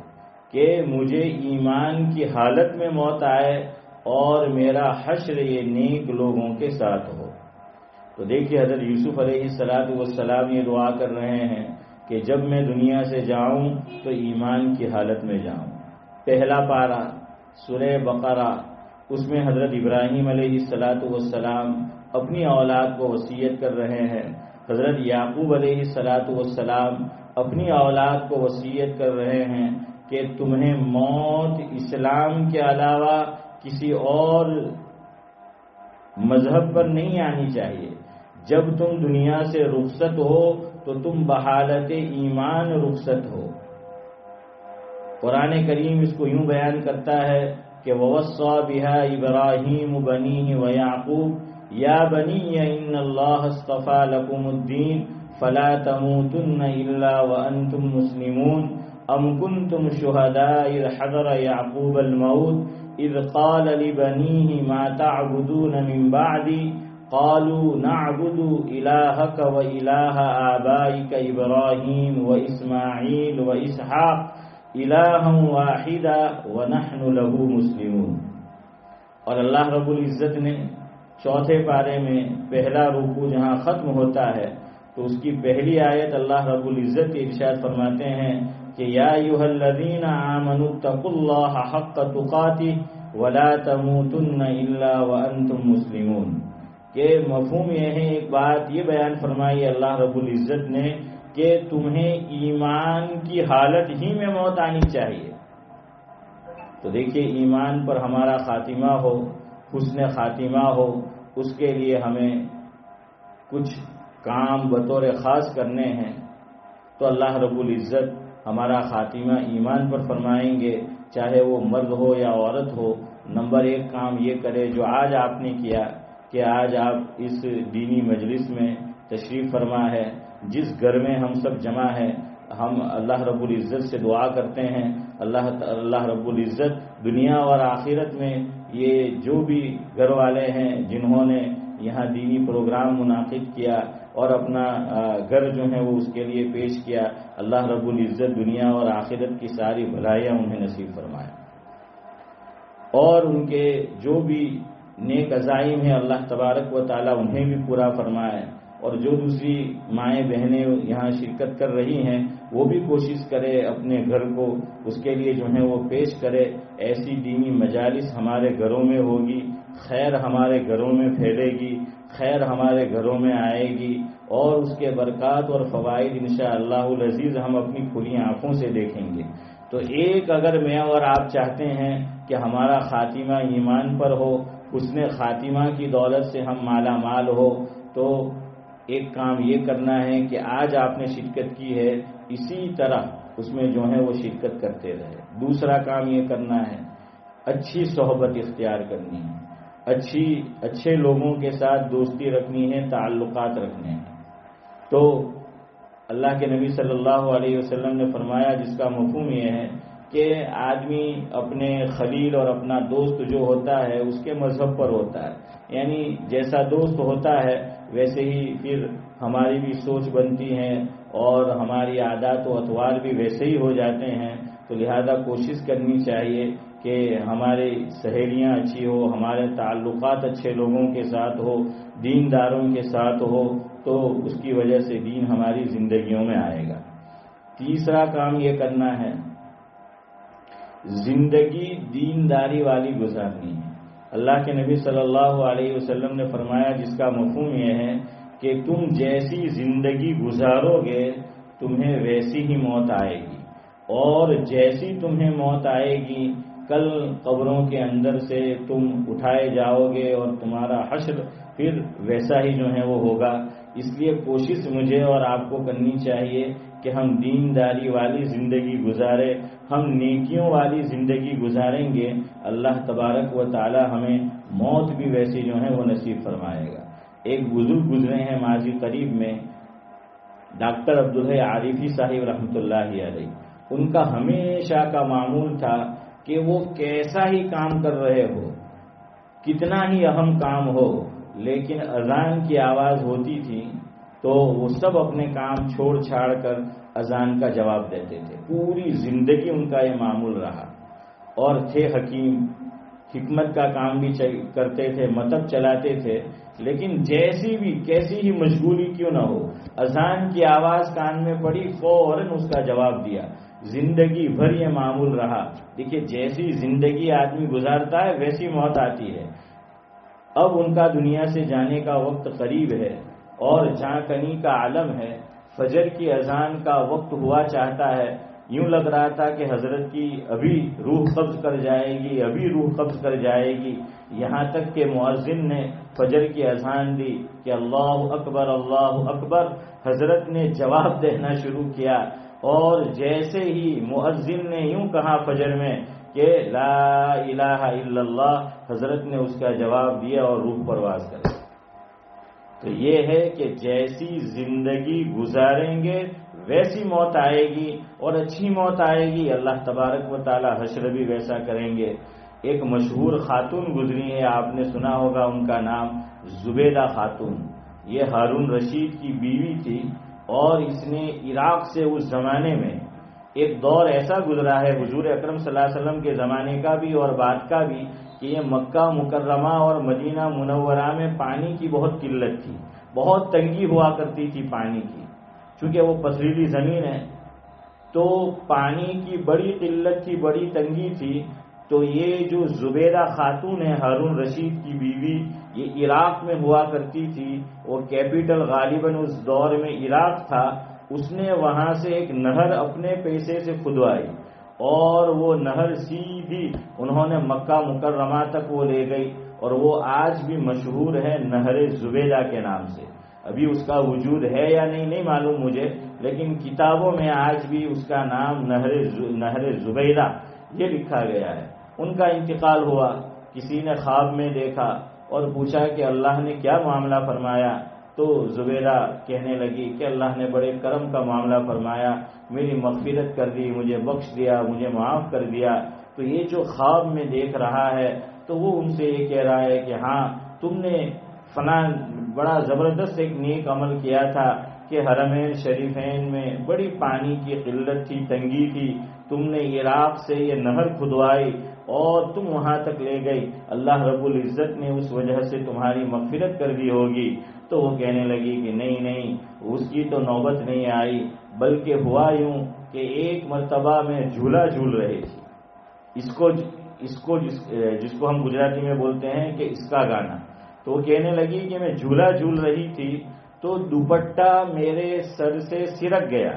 کہ مجھے ایمان کی حالت میں موت آئے اور میرا حشر یہ نیک لوگوں کے ساتھ ہو۔ تو دیکھیے حضرت یوسف علیہ السلام یہ دعا کر رہے ہیں کہ جب میں دنیا سے جاؤں تو ایمان کی حالت میں جاؤں۔ پہلا پارہ سورہ بقرہ، اس میں حضرت ابراہیم علیہ السلام اپنی اولاد کو وصیت کر رہے ہیں، حضرت یعقوب علیہ السلام اپنی اولاد کو وصیت کر رہے ہیں کہ تمہیں موت اسلام کے علاوہ کسی اور مذہب پر نہیں آنی چاہیے۔ جب تم دنیا سے رخصت ہو تو تم بحالت ایمان رخصت ہو۔ قرآن کریم اس کو یوں بیان کرتا ہے کہ وَوَصَّى بِهَا إِبْرَاهِيمُ بَنِيهِ وَيَعْقُوبُ يَا بَنِيَّ إِنَّ اللَّهَ اصْطَفَى لَكُمُ الدِّينَ فَلَا تَمُوتُنَّ إِلَّا وَأَنْتُمْ مُسْلِمُونَ أَمْ كُنْتُمْ شُهَدَاءَ إِذْ حَضَرَ يَعْقُوبَ الْمَوْتُ إِذْ قَالَ لِبَنِيهِ مَا تَعْبُدُونَ مِنْ بَعْدِي قالوا نعبد إلهك وإله آبائك إبراهيم وإسماعيل وإسحاق إلها واحدا ونحن له مسلمون۔ اور اللہ رب العزت نے چوتھے پارے میں پہلا رکوع جہاں ختم ہوتا ہے تو اس کی پہلی آیت اللہ رب العزت ارشاد فرماتے ہیں کہ یا ایھا الذین آمنوا اتقوا اللہ حق تقاتہ ولا تموتن الا وانتم مسلمون۔ کہ مفہوم یہ ہے، ایک بات یہ بیان فرمائی اللہ رب العزت نے کہ تمہیں ایمان کی حالت ہی میں موت آنی چاہیے۔ تو دیکھیے ایمان پر ہمارا خاتمہ ہو، حسن خاتمہ ہو، اس کے لیے ہمیں کچھ کام بطور خاص کرنے ہیں۔ تو اللہ رب العزت ہمارا خاتمہ ایمان پر فرمائیں گے، چاہے وہ مرد ہو یا عورت ہو۔ نمبر ایک کام یہ کرے جو آج آپ نے کیا کہ آج آپ اس دینی مجلس میں تشریف فرما ہے، جس گھر میں ہم سب جمع ہیں، ہم اللہ رب العزت سے دعا کرتے ہیں اللہ رب العزت دنیا اور آخرت میں یہ جو بھی گھر والے ہیں جنہوں نے یہاں دینی پروگرام منعقد کیا اور اپنا گھر جو ہے وہ اس کے لیے پیش کیا، اللہ رب العزت دنیا اور آخرت کی ساری بھلائیاں انہیں نصیب فرمائے، اور ان کے جو بھی نیک عزائم ہیں اللہ تبارک و تعالی انہیں بھی پورا فرمائے، اور جو دوسری مائیں بہنیں یہاں شرکت کر رہی ہیں وہ بھی کوشش کرے اپنے گھر کو اس کے لیے جو ہے وہ پیش کرے۔ ایسی دینی مجالس ہمارے گھروں میں ہوگی، خیر ہمارے گھروں میں پھیلے گی، خیر ہمارے گھروں میں آئے گی، اور اس کے برکات اور فوائد انشاءاللہ العزیز ہم اپنی کھلی آنکھوں سے دیکھیں گے۔ تو ایک اگر میں اور آپ چاہتے ہیں کہ ہمارا خاتمہ ایمان پر ہو، حسن خاتمہ کی دولت سے ہم مالا مال ہو، تو ایک کام یہ کرنا ہے کہ آج آپ نے شرکت کی ہے اسی طرح اس میں جو ہے وہ شرکت کرتے رہے۔ دوسرا کام یہ کرنا ہے اچھی صحبت اختیار کرنی ہے، اچھے لوگوں کے ساتھ دوستی رکھنی ہے، تعلقات رکھنے ہیں۔ تو اللہ کے نبی صلی اللہ علیہ وسلم نے فرمایا، جس کا مفہوم یہ ہے کہ آدمی اپنے خلیل اور اپنا دوست جو ہوتا ہے اس کے مذہب پر ہوتا ہے، یعنی جیسا دوست ہوتا ہے ویسے ہی پھر ہماری بھی سوچ بنتی ہے اور ہماری عادات و اطوار بھی ویسے ہی ہو جاتے ہیں۔ تو لہذا کوشش کرنی چاہیے کہ ہماری سہیلیاں اچھی ہو، ہمارے تعلقات اچھے لوگوں کے ساتھ ہو، دینداروں کے ساتھ ہو، تو اس کی وجہ سے دین ہماری زندگیوں میں آئے گا۔ تیسرا کام یہ کرنا ہے زندگی دینداری والی گزارنی ہے۔ اللہ کے نبی صلی اللہ علیہ وسلم نے فرمایا، جس کا مفہوم یہ ہے کہ تم جیسی زندگی گزارو گے تمہیں ویسی ہی موت آئے گی، اور جیسی تمہیں موت آئے گی کل قبروں کے اندر سے تم اٹھائے جاؤ گے اور تمہارا حشر پھر ویسا ہی جو ہے وہ ہوگا۔ اس لیے کوشش مجھے اور آپ کو کرنی چاہیے کہ ہم دینداری والی زندگی گزارے، ہم نیکیوں والی زندگی گزاریں گے، اللہ تبارک و تعالی ہمیں موت بھی ویسی جو ہے وہ نصیب فرمائے گا۔ ایک بزرگ گزرے ہیں ماضی قریب میں، ڈاکٹر عبدالحی عارفی صاحب رحمۃ اللہ علیہ، ان کا ہمیشہ کا معمول تھا کہ وہ کیسا ہی کام کر رہے ہو، کتنا ہی اہم کام ہو، لیکن اذان کی آواز ہوتی تھی تو وہ سب اپنے کام چھوڑ چھاڑ کر اذان کا جواب دیتے تھے۔ پوری زندگی ان کا یہ معمول رہا، اور تھے حکیم، حکمت کا کام بھی کرتے تھے، مطلب چلاتے تھے، لیکن جیسی بھی کیسی ہی مشغولی کیوں نہ ہو، اذان کی آواز کان میں پڑی فوراً اس کا جواب دیا۔ زندگی بھر یہ معمول رہا۔ دیکھیے جیسی زندگی آدمی گزارتا ہے ویسی موت آتی ہے۔ اب ان کا دنیا سے جانے کا وقت قریب ہے، اور جاں کنی کا عالم ہے، فجر کی اذان کا وقت ہوا چاہتا ہے، یوں لگ رہا تھا کہ حضرت کی ابھی روح قبض کر جائے گی، ابھی روح قبض کر جائے گی، یہاں تک کہ مؤذن نے فجر کی اذان دی کہ اللہ اکبر اللہ اکبر، حضرت نے جواب دینا شروع کیا، اور جیسے ہی مؤذن نے یوں کہا فجر میں کہ لا الہ الا اللہ، حضرت نے اس کا جواب دیا اور روح پرواز کر گئی۔ تو یہ ہے کہ جیسی زندگی گزاریں گے ویسی موت آئے گی، اور اچھی موت آئے گی، اللہ تبارک و تعالی حشر بھی ویسا کریں گے۔ ایک مشہور خاتون گزری ہے، آپ نے سنا ہوگا ان کا نام زبیدہ خاتون۔ یہ ہارون رشید کی بیوی تھی، اور اس نے عراق سے اس زمانے میں ایک دور ایسا گزرا ہے حضور اکرم صلی اللہ علیہ وسلم کے زمانے کا بھی اور بعد کا بھی، کہ یہ مکہ مکرمہ اور مدینہ منورہ میں پانی کی بہت قلت تھی، بہت تنگی ہوا کرتی تھی پانی کی، چونکہ وہ پتھریلی زمین ہے تو پانی کی بڑی قلت تھی، بڑی تنگی تھی۔ تو یہ جو زبیدہ خاتون ہے ہارون رشید کی بیوی، یہ عراق میں ہوا کرتی تھی، وہ کیپٹل غالباً اس دور میں عراق تھا۔ اس نے وہاں سے ایک نہر اپنے پیسے سے کھدوائی، اور وہ نہر سیدھی انہوں نے مکہ مکرمہ تک وہ لے گئی، اور وہ آج بھی مشہور ہے نہر زبیدہ کے نام سے۔ ابھی اس کا وجود ہے یا نہیں معلوم مجھے، لیکن کتابوں میں آج بھی اس کا نام نہر زبیدہ یہ لکھا گیا ہے۔ ان کا انتقال ہوا، کسی نے خواب میں دیکھا اور پوچھا کہ اللہ نے کیا معاملہ فرمایا، تو زبیدہ کہنے لگی کہ اللہ نے بڑے کرم کا معاملہ فرمایا، میری مغفرت کر دی، مجھے بخش دیا، مجھے معاف کر دیا۔ تو یہ جو خواب میں دیکھ رہا ہے تو وہ ان سے یہ کہہ رہا ہے کہ ہاں تم نے فلاں بڑا زبردست ایک نیک عمل کیا تھا کہ حرمین شریفین میں بڑی پانی کی قلت تھی، تنگی تھی، تم نے عراق سے یہ نہر کھدوائی اور تم وہاں تک لے گئی، اللہ رب العزت نے اس وجہ سے تمہاری مغفرت کر دی ہوگی۔ تو وہ کہنے لگی کہ نہیں، اس کی تو نوبت نہیں آئی، بلکہ ہوا یوں کہ ایک مرتبہ میں جھولا جھول رہی تھی، جس کو ہم گجراتی میں بولتے ہیں کہ اس کا گانا۔ تو وہ کہنے لگی کہ میں جھولا جھول رہی تھی تو دوپٹہ میرے سر سے سرک گیا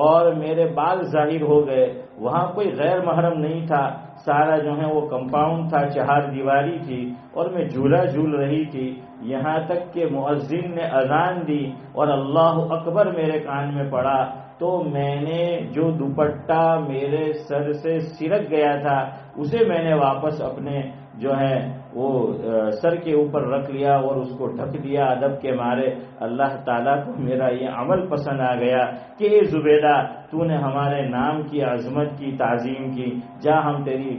اور میرے بال ظاہر ہو گئے، وہاں کوئی غیر محرم نہیں تھا، سارا جو ہے وہ کمپاؤنڈ تھا، چہار دیواری تھی، اور میں جھولا جھول رہی تھی، یہاں تک کہ مؤذن نے اذان دی اور اللہ اکبر میرے کان میں پڑا، تو میں نے جو دوپٹہ میرے سر سے سرک گیا تھا اسے میں نے واپس اپنے جو ہے وہ سر کے اوپر رکھ لیا اور اس کو ڈھک دیا ادب کے مارے۔ اللہ تعالیٰ کو میرا یہ عمل پسند آ گیا کہ اے زبیدہ تو نے ہمارے نام کی عظمت کی تعظیم کی، جا ہم تیری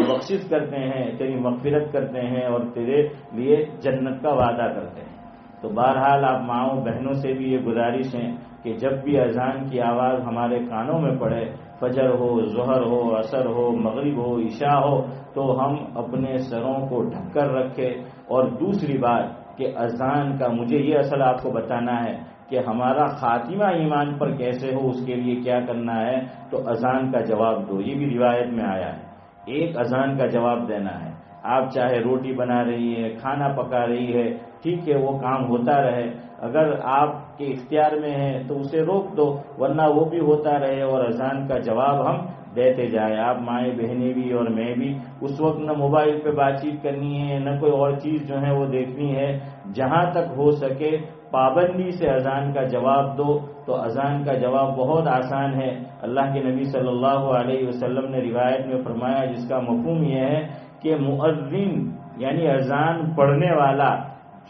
بخشش کرتے ہیں، تیری مغفرت کرتے ہیں اور تیرے لیے جنت کا وعدہ کرتے ہیں۔ تو بہرحال آپ ماؤں بہنوں سے بھی یہ گزارش ہے کہ جب بھی اذان کی آواز ہمارے کانوں میں پڑے، فجر ہو، ظہر ہو، عصر ہو، مغرب ہو، عشاء ہو، تو ہم اپنے سروں کو ڈھک کر رکھے۔ اور دوسری بات کہ اذان کا مجھے یہ اصل آپ کو بتانا ہے کہ ہمارا خاتمہ ایمان پر کیسے ہو، اس کے لیے کیا کرنا ہے، تو اذان کا جواب دو، یہ بھی روایت میں آیا ہے، ایک اذان کا جواب دینا ہے۔ آپ چاہے روٹی بنا رہی ہے، کھانا پکا رہی ہے، ٹھیک ہے وہ کام ہوتا رہے، اگر آپ کے اختیار میں ہے تو اسے روک دو، ورنہ وہ بھی ہوتا رہے اور اذان کا جواب ہم دیتے جائیں۔ آپ مائیں بہنیں بھی اور میں بھی اس وقت نہ موبائل پہ بات چیت کرنی ہے، نہ کوئی اور چیز جو ہے وہ دیکھنی ہے، جہاں تک ہو سکے پابندی سے اذان کا جواب دو۔ تو اذان کا جواب بہت آسان ہے، اللہ کے نبی صلی اللہ علیہ وسلم نے روایت میں فرمایا، جس کا مفہوم یہ ہے کہ مؤذن یعنی اذان پڑھنے والا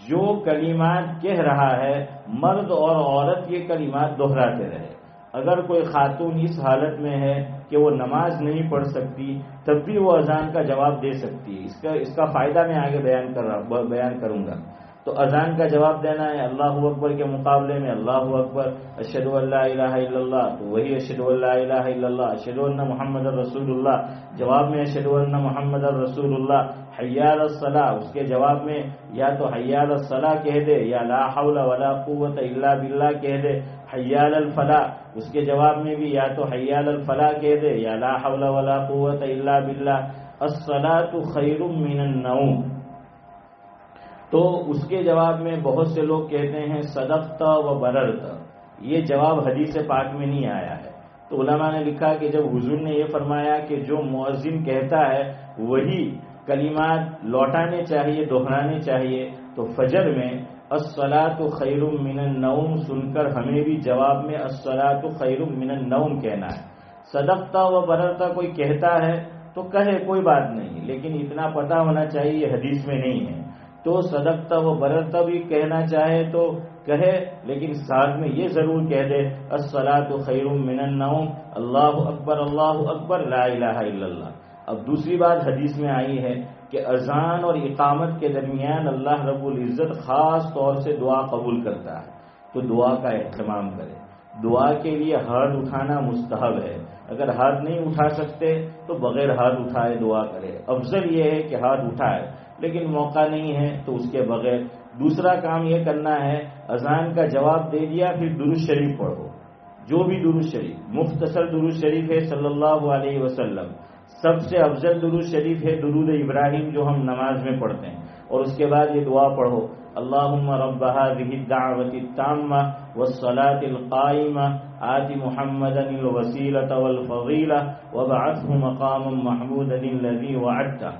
جو کلمات کہہ رہا ہے مرد اور عورت یہ کلمات دہراتے رہے. اگر کوئی خاتون اس حالت میں ہے کہ وہ نماز نہیں پڑھ سکتی تب بھی وہ اذان کا جواب دے سکتی ہے. اس کا فائدہ میں آگے بیان کروں گا. تو اذان کا جواب دینا ہے اللہ اکبر کے مقابلے میں اللہ اکبر، اشہد ان لا الہ الا اللہ تو وہی اشہد ان لا الہ الا اللہ، اشہد ان محمد رسول اللہ جواب میں اشہد ان محمد رسول اللہ، حی علی الصلاۃ اس کے جواب میں یا تو حی علی الصلاۃ کہہ دے یا لا حول ولا قوت الا باللہ کہہ دے، حی علی الفلاح اس کے جواب میں بھی یا تو حی علی الفلاح کہہ دے یا لا حول ولا قوت الا باللہ، الصلاۃ خیر من النوم. تو اس کے جواب میں بہت سے لوگ کہتے ہیں صدقت و بررت، یہ جواب حدیث پاک میں نہیں آیا ہے. تو علماء نے لکھا کہ جب حضور نے یہ فرمایا کہ جو مؤذن کہتا ہے وہی کلمات لوٹانے چاہیے، دہرانے چاہیے، تو فجر میں الصلاۃ خیر من النوم سن کر ہمیں بھی جواب میں الصلاۃ خیر من النوم کہنا ہے. صدقت و بررت کوئی کہتا ہے تو کہے کوئی بات نہیں، لیکن اتنا پتہ ہونا چاہیے یہ حدیث میں نہیں ہے. تو صدقت و بررت بھی کہنا چاہے تو کہے، لیکن ساتھ میں یہ ضرور کہہ دے الصلاۃ خیر من النوم، اللہ اکبر لا الہ الا اللہ. اب دوسری بات حدیث میں آئی ہے کہ اذان اور اقامت کے درمیان اللہ رب العزت خاص طور سے دعا قبول کرتا ہے، تو دعا کا اہتمام کرے. دعا کے لیے ہاتھ اٹھانا مستحب ہے. اگر ہاتھ نہیں اٹھا سکتے تو بغیر ہاتھ اٹھائے دعا کرے. افضل یہ ہے کہ ہاتھ اٹھائے، لیکن موقع نہیں ہے تو اس کے بغیر. دوسرا کام یہ کرنا ہے اذان کا جواب دے دیا پھر درود شریف پڑھو. جو بھی درود شریف مختصر درود شریف ہے صلی اللہ علیہ وسلم، سب سے افضل درود شریف ہے درود ابراہیم جو ہم نماز میں پڑھتے ہیں، اور اس کے بعد یہ دعا پڑھو اللہم رب هذه الدعوة التامة والصلاة القائمة آت محمدا الوسیلة والفضیلة وابعثه مقاما محمودا الذی وعدته.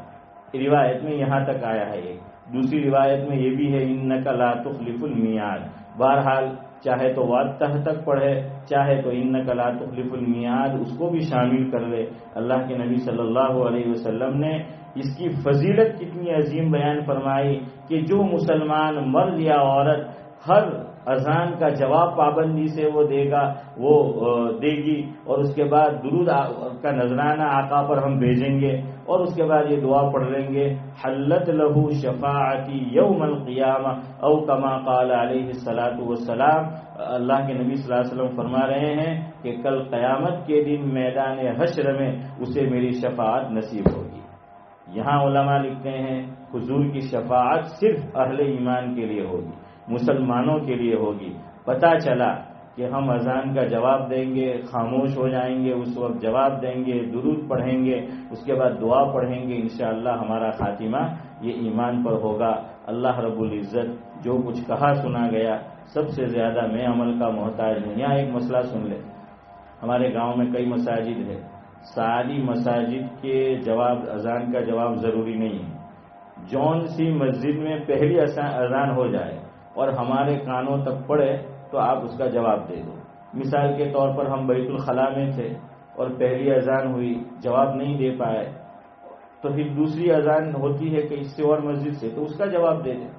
روایت میں یہاں تک آیا ہے. یہ دوسری روایت میں یہ بھی ہے انک لا تخلف المیعاد. بہرحال چاہے تو وعدتہ تک پڑھے، چاہے تو انک لا تخلف المیعاد اس کو بھی شامل کر لے. اللہ کے نبی صلی اللہ علیہ وسلم نے اس کی فضیلت کتنی عظیم بیان فرمائی کہ جو مسلمان مرد یا عورت ہر اذان کا جواب پابندی سے وہ دے گا، وہ دے گی، اور اس کے بعد درود کا نذرانہ آقا پر ہم بھیجیں گے، اور اس کے بعد یہ دعا پڑھ لیں گے حلت لہو شفاعتی یوم القیامہ او کما قال علیہ الصلاۃ والسلام. اللہ کے نبی صلی اللہ علیہ وسلم فرما رہے ہیں کہ کل قیامت کے دن میدان حشر میں اسے میری شفاعت نصیب ہوگی. یہاں علماء لکھتے ہیں حضور کی شفاعت صرف اہل ایمان کے لیے ہوگی، مسلمانوں کے لیے ہوگی. پتہ چلا کہ ہم اذان کا جواب دیں گے، خاموش ہو جائیں گے، اس وقت جواب دیں گے، درود پڑھیں گے، اس کے بعد دعا پڑھیں گے، انشاءاللہ ہمارا خاتمہ یہ ایمان پر ہوگا. اللہ رب العزت جو کچھ کہا سنا گیا سب سے زیادہ میں عمل کا محتاج ہوں. یہاں ایک مسئلہ سن لیں. ہمارے گاؤں میں کئی مساجد ہے، ساری مساجد کے جواب اذان کا جواب ضروری نہیں ہے. جون سی مسجد میں پہلی اذان ہو جائے اور ہمارے کانوں تک پڑے تو آپ اس کا جواب دے دو. مثال کے طور پر ہم بیت الخلاء میں تھے اور پہلی اذان ہوئی، جواب نہیں دے پائے، تو پھر دوسری اذان ہوتی ہے کہ اس سے اور مسجد سے، تو اس کا جواب دے دیں.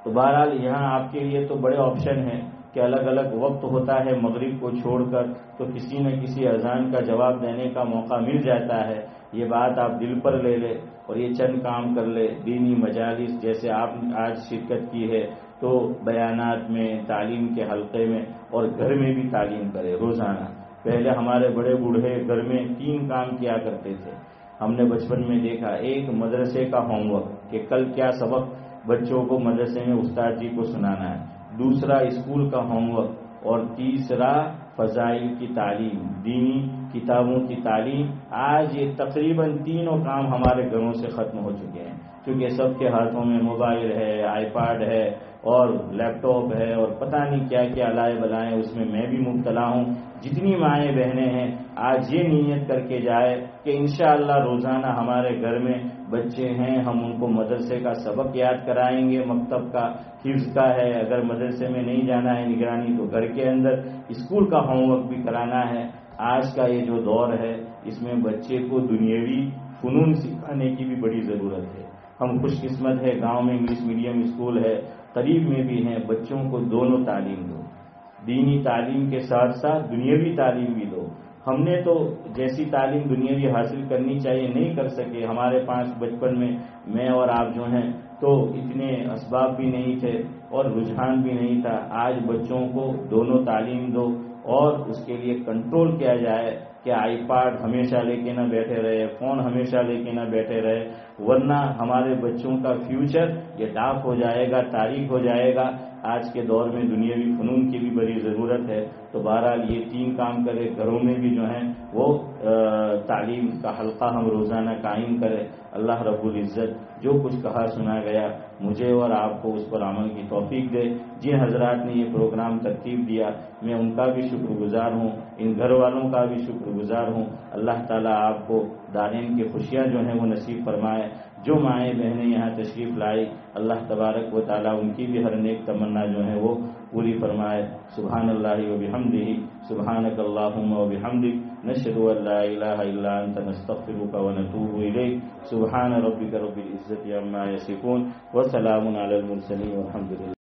تو بہرحال یہاں آپ کے لیے تو بڑے آپشن ہیں کہ الگ الگ وقت ہوتا ہے مغرب کو چھوڑ کر، تو کسی نہ کسی اذان کا جواب دینے کا موقع مل جاتا ہے. یہ بات آپ دل پر لے لے اور یہ چند کام کر لے. دینی مجالس جیسے آپ آج شرکت کی ہے تو بیانات میں، تعلیم کے حلقے میں، اور گھر میں بھی تعلیم کرے روزانہ. پہلے ہمارے بڑے بوڑھے گھر میں 3 کام کیا کرتے تھے. ہم نے بچپن میں دیکھا، ایک مدرسے کا ہوم ورک کہ کل کیا سبق بچوں کو مدرسے میں استاد جی کو سنانا ہے، دوسرا اسکول کا ہوم ورک، اور تیسرا فضائل کی تعلیم، دینی کتابوں کی تعلیم. آج یہ تقریباً تینوں کام ہمارے گھروں سے ختم ہو چکے ہیں، کیونکہ سب کے ہاتھوں میں موبائل ہے، آئی پیڈ ہے اور لیپ ٹاپ ہے اور پتہ نہیں کیا کیا لائے بلائیں، اس میں بھی مبتلا ہوں. جتنی مائیں بہنیں ہیں آج یہ نیت کر کے جائے کہ انشاءاللہ روزانہ ہمارے گھر میں بچے ہیں، ہم ان کو مدرسے کا سبق یاد کرائیں گے، مکتب کا، حفظ کا ہے، اگر مدرسے میں نہیں جانا ہے نگرانی تو گھر کے اندر اسکول کا ہوم ورک بھی کرانا ہے. آج کا یہ جو دور ہے اس میں بچے کو دنیاوی فنون سکھانے کی بھی بڑی ضرورت ہے. ہم خوش قسمت ہے، گاؤں میں انگلش میڈیم اسکول ہے، قریب میں بھی ہیں، بچوں کو دونوں تعلیم دو، دینی تعلیم کے ساتھ ساتھ دنیاوی تعلیم بھی دو۔ ہم نے تو جیسی تعلیم دنیاوی حاصل کرنی چاہیے نہیں کر سکے، ہمارے پاس بچپن میں اور آپ جو ہیں تو اتنے اسباب بھی نہیں تھے اور رجحان بھی نہیں تھا۔ آج بچوں کو دونوں تعلیم دو اور اس کے لیے کنٹرول کیا جائے کہ آئی پیڈ ہمیشہ لے کے نہ بیٹھے رہے، فون ہمیشہ لے کے نہ بیٹھے رہے، ورنہ ہمارے بچوں کا فیوچر یہ ڈارک ہو جائے گا، تاریک ہو جائے گا۔ آج کے دور میں دنیاوی فنون کی بھی بڑی ضرورت ہے، تو بہرحال یہ 3 کام کرے، گھروں میں بھی جو ہیں وہ تعلیم کا حلقہ ہم روزانہ قائم کرے۔ اللہ رب العزت جو کچھ کہا سنا گیا مجھے اور آپ کو اس پر عمل کی توفیق دے۔ جن حضرات نے یہ پروگرام ترتیب دیا میں ان کا بھی شکر گزار ہوں، ان گھر والوں کا بھی شکر گزار ہوں۔ اللہ تعالیٰ آپ کو دارین کی خوشیاں جو ہیں وہ نصیب فرمائے۔ جو مائیں بہنیں یہاں تشریف لائی اللہ تبارک و تعالیٰ ان کی بھی ہر نیک تمنا جو ہے وہ پوری فرمائے۔ سبحان اللہ و بحمدہ، سبحانک اللہم و بحمدک، نشہد ان لا الہ الا انت، نستغفرک و نتوب الیک۔ سبحان ربک رب العزت عما یصفون وسلام علی المرسلین والحمد للہ۔